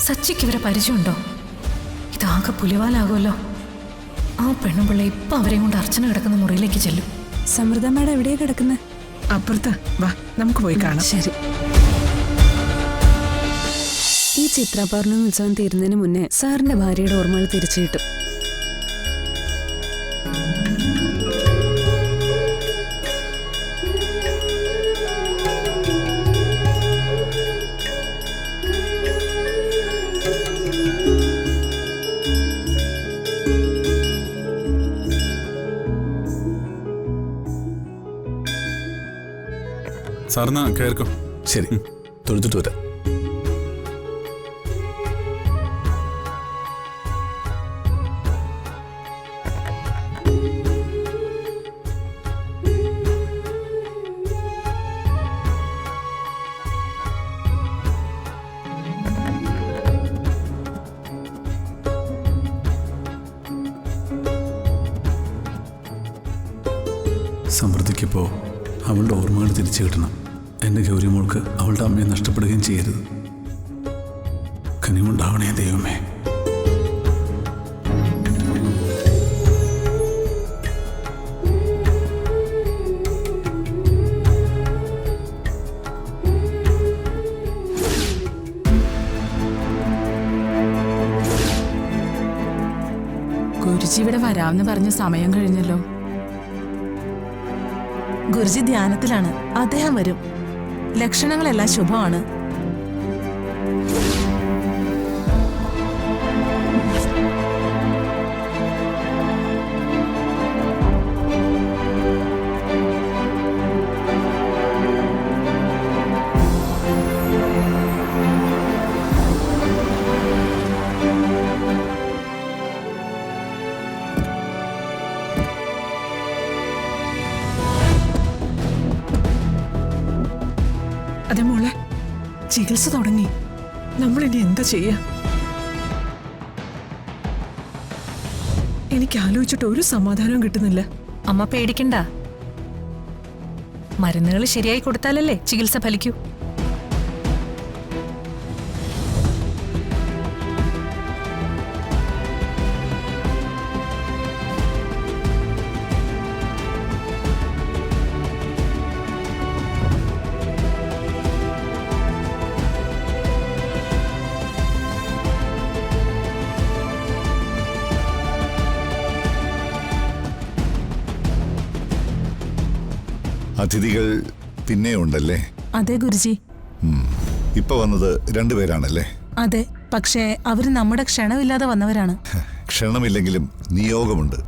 സച്ചിക്ക് ഇവരെ പരിചയമുണ്ടോ? ഇതാകെ പുലിവാലാകുമല്ലോ. ആ പെണ്ണുപിള്ള ഇപ്പൊ അവരെയും കൊണ്ട് അർച്ചന കിടക്കുന്ന മുറിയിലേക്ക് ചെല്ലും. സമൃദ്ധ മാഡം എവിടെയാ കിടക്കുന്നത്? അപ്പുറത്ത് വാ, നമുക്ക് പോയി കാണാം. ശരി. ഈ ചിത്ര പൗർണമി ഉത്സവം തീരുന്നതിന് മുന്നേ സാറിന്റെ ഭാര്യയുടെ ഓർമ്മകൾ തിരിച്ചു കിട്ടും. സാറിന് കയറിക്കോ. ശരി, തൊഴുത്തിട്ട് വരാം. സമൃദ്ധിക്കിപ്പോൾ അവളുടെ ഓർമ്മകൾ തിരിച്ചു കിട്ടണം. എൻ്റെ ഗൗരി മോൾക്ക് അവളുടെ അമ്മയെ നഷ്ടപ്പെടുകയും ചെയ്യരുത്. കനിവുണ്ടാവണേ ദൈവമേ. ഗുരുജി ഇവിടെ വരാമെന്ന് പറഞ്ഞ സമയം കഴിഞ്ഞല്ലോ. ഗുരുജി ധ്യാനത്തിലാണ്. അദ്ദേഹം വരും. ലക്ഷണങ്ങളെല്ലാം ശുഭമാണ്. അതെ മോളെ, ചികിത്സ തുടങ്ങി. നമ്മളിനി എന്താ ചെയ്യാ? എനിക്ക് ആലോചിച്ചിട്ട് ഒരു സമാധാനവും കിട്ടുന്നില്ല. അമ്മ പേടിക്കണ്ട. മരുന്നുകൾ ശരിയായി കൊടുത്താലല്ലേ ചികിത്സ ഫലിക്കൂ. അതിഥികൾ പിന്നെയുണ്ടല്ലേ? അതെ ഗുരുജി. ഇപ്പൊ വന്നത് രണ്ടുപേരാണല്ലേ? അതെ, പക്ഷേ അവര് നമ്മുടെ ക്ഷണമില്ലാതെ വന്നവരാണ്. ക്ഷണമില്ലെങ്കിലും നിയോഗമുണ്ട്.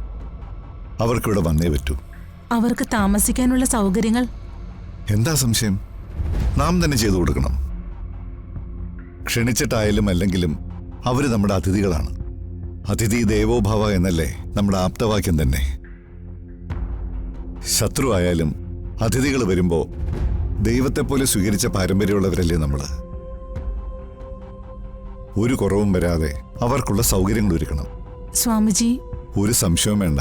അവർക്കിവിടെ വന്നേ പറ്റൂ. അവർക്ക് താമസിക്കാനുള്ള സൗകര്യങ്ങൾ എന്താ സംശയം? നാം തന്നെ ചെയ്തു കൊടുക്കണം. ക്ഷണിച്ചിട്ടായാലും അല്ലെങ്കിലും അവര് നമ്മുടെ അതിഥികളാണ്. അതിഥി ദേവോഭവ എന്നല്ലേ നമ്മുടെ ആപ്തവാക്യം തന്നെ. ശത്രു ആയാലും അതിഥികൾ വരുമ്പോ ദൈവത്തെപ്പോലെ സ്വീകരിച്ച പാരമ്പര്യമുള്ളവരല്ലേ നമ്മള്. ഒരു കുറവും വരാതെ അവർക്കുള്ള സൗകര്യങ്ങൾ ഒരുക്കണം. സ്വാമിജി, ഒരു സംശയവും വേണ്ട.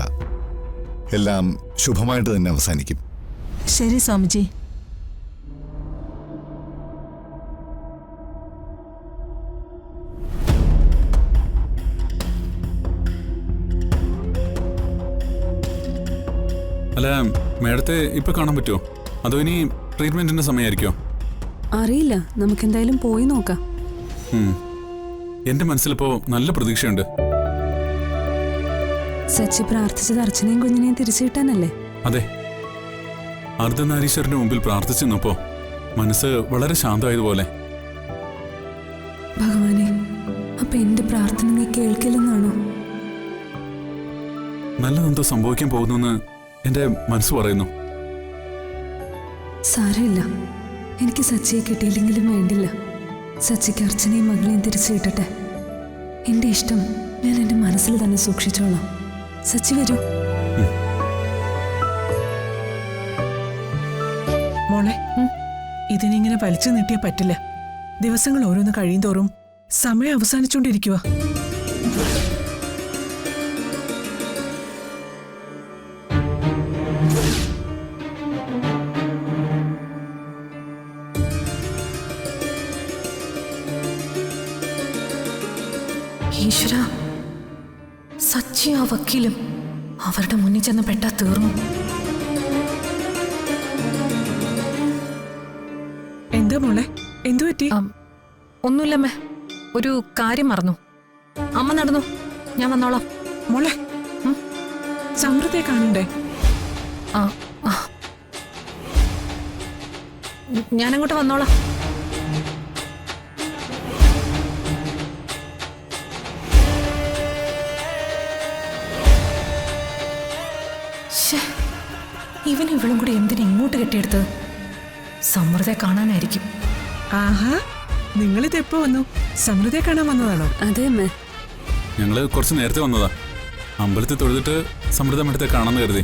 എല്ലാം ശുഭമായിട്ട് തന്നെ അവസാനിക്കും. ശരി സ്വാമിജി. അല്ല, മേഡത്തെ ഇപ്പൊ കാണാൻ പറ്റുമോ? അതോ ഇനി ട്രീറ്റ്മെന്റിന്റെ സമയമായിരിക്കോ? അറിയില്ല, നമുക്കെന്തായാലും പോയി നോക്കാം. എന്റെ മനസ്സിലിപ്പോ നല്ല പ്രതീക്ഷയുണ്ട്. സച്ചി പ്രാർത്ഥിച്ചത് അർച്ചനയും കുഞ്ഞിനെയും തിരിച്ചു കിട്ടാനല്ലേ? അതെ, അർദ്ധനാരീശ്വരന്റെ മുമ്പിൽ പ്രാർത്ഥിച്ചു നിന്നപ്പോ മനസ്സ് വളരെ ശാന്തമായതുപോലെ. ഭഗവാനെ, അപ്പൊ എന്റെ പ്രാർത്ഥന നീ കേൾക്കില്ലെന്നാണോ? നല്ലതെന്തോ സംഭവിക്കാൻ പോകുന്നു എന്റെ മനസ്സ് പറയുന്നു. സാരമില്ല, എനിക്ക് സച്ചിയെ കിട്ടിയില്ലെങ്കിലും വേണ്ടില്ല. സച്ചിക്ക് അർച്ചനയും മകളെയും തിരിച്ചു കിട്ടട്ടെ. എന്റെ ഇഷ്ടം ഞാൻ എന്റെ മനസ്സിൽ തന്നെ സൂക്ഷിച്ചോളാം. സച്ചി വരൂ. മോളെ, ഇതിനിങ്ങനെ വലിച്ചു നീട്ടിയാ പറ്റില്ല. ദിവസങ്ങൾ ഓരോന്ന് കഴിയുന്തോറും സമയം അവസാനിച്ചുകൊണ്ടിരിക്കുക. ഈശ്വര, സച്ചി ആ വക്കീലും അവരുടെ മുന്നിൽ ചെന്ന് പെട്ടാ തീർന്നു. എന്താ മോളെ, എന്തു പറ്റി? ഒന്നുമില്ലമ്മേ, ഒരു കാര്യം മറന്നു. അമ്മ നടന്നു, ഞാൻ വന്നോളാം. മോളെ, സമൃദ്ധയെ കാണണ്ടേ? ആ ആ. ഞാനങ്ങോട്ട് വന്നോളാം. ഇവനും ഇവളും കൂടി എന്തിനാ ഇങ്ങോട്ട് കെട്ടിയെടുത്തത്? സമൃദ്ധയെ കാണാനായിരിക്കും. ആഹാ, നിങ്ങളിത് എപ്പോ വന്നു? സമൃദ്ധയെ കാണാൻ വന്നതാണോ? അതെ അമ്മേ. ഞങ്ങള് കുറച്ച് നേരത്തെ വന്നതാ. അമ്പലത്തിൽ തൊഴുതിട്ട് സമൃദ്ധ മേഡത്തെ കാണാമെന്ന് കരുതി.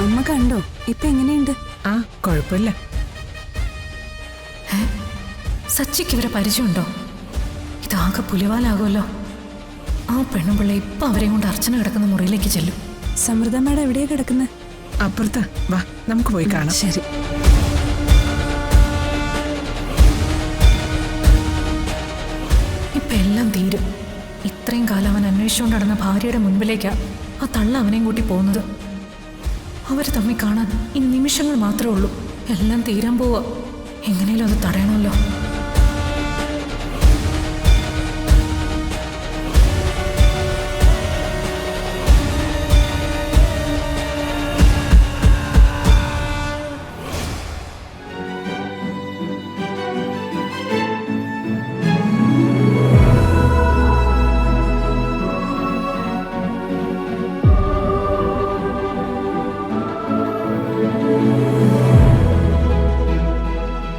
അമ്മ കണ്ടോ? ഇപ്പൊ എങ്ങനെയുണ്ട്? ആ, കുഴപ്പമില്ല. സച്ചിക്ക് ഇവരെ പരിചയമുണ്ടോ? ഇതാകെ പുലിവാലാകുമല്ലോ. ആ പെണ്ണുപിള്ള ഇപ്പൊ അവരെയും കൊണ്ട് അർച്ചന കിടക്കുന്ന മുറിയിലേക്ക് ചെല്ലും. സമൃദ്ധ മേഡം എവിടെയാ കിടക്കുന്നത്? അപ്പുറത്താ, വാ നമുക്ക് പോയി കാണാം. ശരി. ഇപ്പൊ എല്ലാം തീരും. ഇത്രയും കാലം അവൻ അന്വേഷിച്ചുകൊണ്ട് നടന്ന ഭാര്യയുടെ മുൻപിലേക്കാ ആ തള്ള അവനെയും കൂട്ടി പോകുന്നത്. അവര് തമ്മിൽ കാണാൻ ഇനി നിമിഷങ്ങൾ മാത്രമേ ഉള്ളൂ. എല്ലാം തീരാൻ പോവാ. എങ്ങനെയും അത് തടയണമല്ലോ.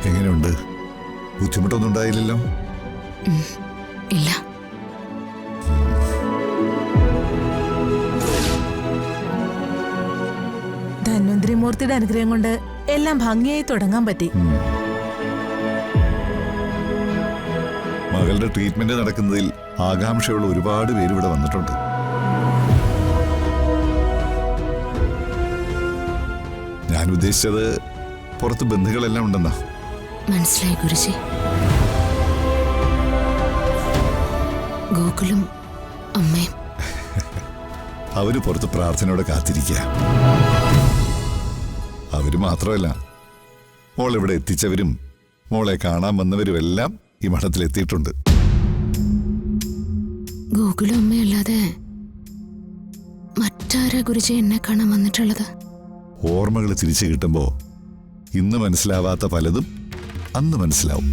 എങ്ങനെയുണ്ട്? ബുദ്ധിമുട്ടൊന്നും ഉണ്ടായില്ലല്ലോ? ഇല്ല. ധന്വന്ത്രിമൂർത്തിയുടെ അനുഗ്രഹം കൊണ്ട് എല്ലാം ഭംഗിയായി തുടങ്ങാൻ പറ്റി. മകളുടെ ട്രീറ്റ്മെന്റ് നടക്കുന്നതിൽ ആകാംക്ഷയുള്ള ഒരുപാട് പേര് ഇവിടെ വന്നിട്ടുണ്ട്. ഞാൻ ഉദ്ദേശിച്ചത് പുറത്ത് ബന്ധുക്കളെല്ലാം ഉണ്ടെന്നാ. മനസ്സിലായി ഗുരുജി. ഗോകുലും അമ്മയും അവര് പുറത്ത് പ്രാർത്ഥനയോടെ കാത്തിരിക്കുക. അവര് മാത്രമല്ല, മോൾ ഇവിടെ എത്തിച്ചവരും മോളെ കാണാൻ വന്നവരും എല്ലാം ഈ മഠത്തിൽ എത്തിയിട്ടുണ്ട്. ഗോകുലും അമ്മയല്ലാതെ മറ്റാരാ ഗുരുജി എന്നെ കാണാൻ വന്നിട്ടുള്ളത്? ഓർമ്മകൾ തിരിച്ചു കിട്ടുമ്പോൾ ഇന്ന് മനസ്സിലാവാത്ത പലതും അന്ന് മനസ്സിലാവും.